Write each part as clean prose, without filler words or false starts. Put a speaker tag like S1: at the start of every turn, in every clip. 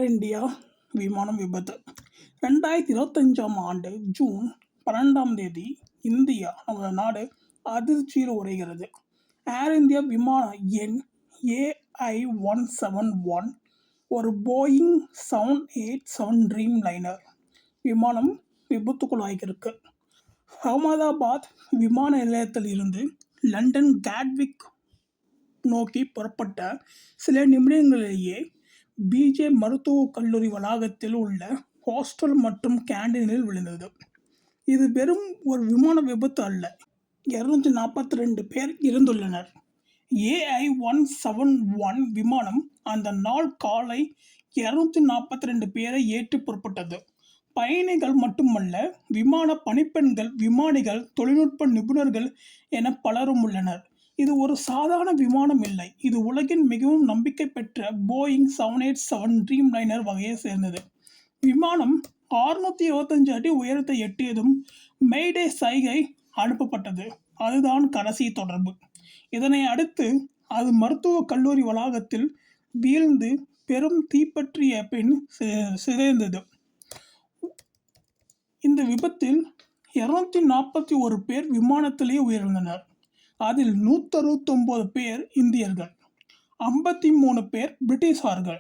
S1: ஏர் India விமானம் விபத்து 2025ஆம் ஆண்டு ஜூன் 12ஆம் தேதி இந்தியா நமது நாடு அதிர்ச்சியில் உறைகிறது. ஏர் இந்தியா விமான எண் AI-171 ஒரு போயிங் 787 ட்ரீம் லைனர் விமானம் விபத்துக்குள்ளாகியிருக்கு. அகமதாபாத் விமான நிலையத்தில் இருந்து லண்டன் கேட்விக் நோக்கி புறப்பட்ட சில நிமிடங்களிலேயே பிஜே மருத்துவக் கல்லூரி வளாகத்தில் உள்ள ஹாஸ்டல் மற்றும் கேண்டீனில் விழுந்தது. இது வெறும் ஒரு விமான விபத்து அல்ல, 242 பேர் இறந்துள்ளனர். AI-171 விமானம் அந்த நாள் காலை 242 பேரை ஏற்றி புறப்பட்டது. பயணிகள் மட்டுமல்ல, விமான பணிப்பெண்கள், விமானிகள், தொழில்நுட்ப நிபுணர்கள் என பலரும் உள்ளனர். இது ஒரு சாதாரண விமானம் இல்லை, இது உலகின் மிகவும் நம்பிக்கை பெற்ற போயிங் 787 ட்ரீம் லைனர் வகையை சேர்ந்தது. விமானம் 625 அடி உயரத்தை எட்டியதும் மெய்டே சைகை அனுப்பப்பட்டது. அதுதான் கடைசி தொடர்பு. இதனை அடுத்து அது மருத்துவக் கல்லூரி வளாகத்தில் வீழ்ந்து பெரும் தீப்பற்றிய பின் சிதைந்தது. இந்த விபத்தில் 241 பேர் விமானத்திலேயே உயிரிழந்தனர். அதில் 169 பேர் இந்தியர்கள், 53 பேர் பிரிட்டிஷார்கள்,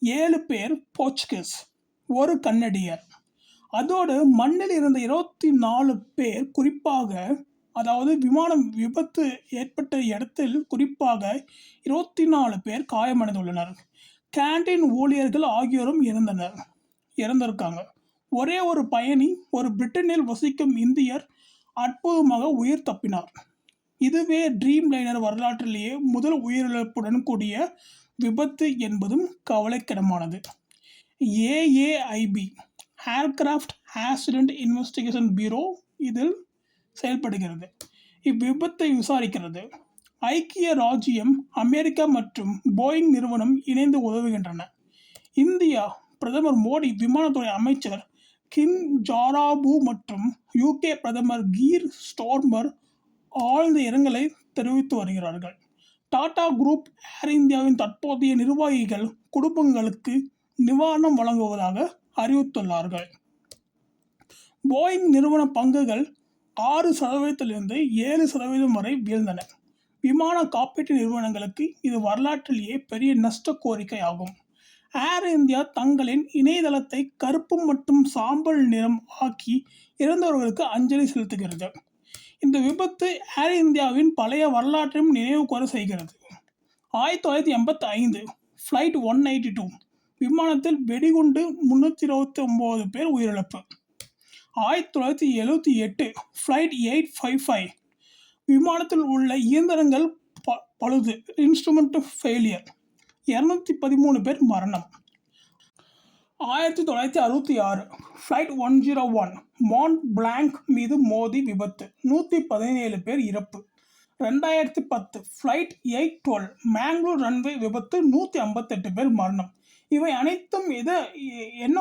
S1: 7 பேர் போர்ச்சுகீஸ், 1 கன்னடியர். அதோடு மண்ணில் இருந்த 24 பேர் குறிப்பாக, அதாவது விமானம் விபத்து ஏற்பட்ட இடத்தில் குறிப்பாக 24 பேர் காயமடைந்துள்ளனர். கேண்டீன் ஊழியர்கள் ஆகியோரும் இறந்திருக்காங்க. ஒரே ஒரு பயணி, ஒரு பிரிட்டனில் வசிக்கும் இந்தியர் அற்புதமாக உயிர் தப்பினார். இதுவே ட்ரீம் லைனர் வரலாற்றிலேயே முதல் உயிரிழப்புடன் கூடிய விபத்து என்பதும் கவலைக்கிடமானது. AAIB aircraft accident investigation bureau இதில் செயல்படுகிறது. இவ்விபத்தை விசாரிக்கிறது. ஐக்கிய ராஜ்யம், அமெரிக்கா மற்றும் போயிங் நிறுவனம் இணைந்து உதவுகின்றன. இந்தியா பிரதமர் மோடி, விமானத்துறை அமைச்சர் கின் ஜாராபு மற்றும் UK பிரதமர் கீர் ஸ்டார்மர் ஆழ்ந்த இரங்கலை தெரிவித்து வருகிறார்கள். டாடா குரூப் ஏர் இந்தியாவின் தற்போதைய நிர்வாகிகள் குடும்பங்களுக்கு நிவாரணம் வழங்குவதாக அறிவித்துள்ளார்கள். போயிங் நிறுவன பங்குகள் 6% 7% வரை வீழ்ந்தன. விமான காப்பீட்டு நிறுவனங்களுக்கு இது வரலாற்றிலேயே பெரிய நஷ்ட கோரிக்கை ஆகும். ஏர் இந்தியா தங்களின் இணையதளத்தை கருப்பு மற்றும் சாம்பல் நிறம் ஆக்கி இறந்தவர்களுக்கு அஞ்சலி செலுத்துகிறது. இந்த விபத்து ஏர் இந்தியாவின் பழைய வரலாற்றையும் நினைவு கூற செய்கிறது. 1985 ஃப்ளைட் 182 விமானத்தில் வெடிகுண்டு 329 பேர் உயிரிழப்பு. 1978 ஃப்ளைட் 855 விமானத்தில் உள்ள இயந்திரங்கள் பழுது, இன்ஸ்ட்ருமெண்ட் ஃபெயிலியர், 213 பேர் மரணம். 1966 ஃப்ளைட் 101 மாண்ட் பிளாங்க் மீது மோதி விபத்து, 117 பேர் இறப்பு. 2010 ஃப்ளைட் 812 மேங்களூர் ரன்வே விபத்து, 158 பேர் மரணம். இவை அனைத்தும் என்ன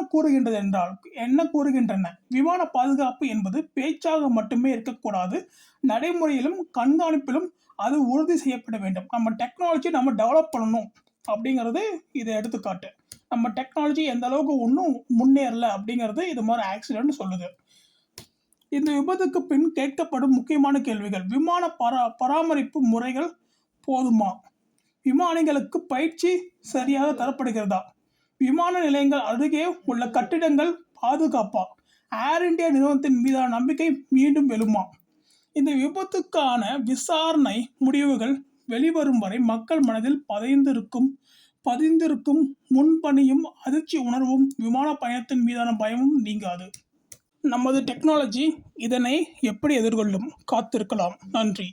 S1: கூறுகின்றன? விமான பாதுகாப்பு என்பது பேச்சாக மட்டுமே இருக்கக்கூடாது, நடைமுறையிலும் கண்காணிப்பிலும் அது உறுதி செய்யப்பட வேண்டும். நம்ம டெக்னாலஜி நம்ம டெவலப் பண்ணணும் அப்படிங்கிறது இதை எடுத்துக்காட்டு. நம்ம டெக்னாலஜி எந்த அளவுக்கு ஒன்றும் முன்னேறல அப்படிங்கிறது இது மாதிரி ஆக்சிடென்ட் சொல்லுது. இந்த விபத்துக்கு பின் கேட்கப்படும் முக்கியமான கேள்விகள்: விமான பராமரிப்பு முறைகள் போதுமா? விமானிகளுக்கு பயிற்சி சரியாக தரப்படுகிறதா? விமான நிலையங்கள் அருகே உள்ள கட்டிடங்கள் பாதுகாப்பா? ஏர் இந்தியா நிறுவனத்தின் மீதான நம்பிக்கை மீண்டும் எழுமா? இந்த விபத்துக்கான விசாரணை முடிவுகள் வெளிவரும் வரை மக்கள் மனதில் பதிந்திருக்கும் முன்பணியும் அதிர்ச்சி உணர்வும் விமான பயணத்தின் மீதான பயமும் நீங்காது. நமது டெக்னாலஜி இதனை எப்படி எதிர்கொள்ளும்? காத்திருக்கலாம். நன்றி.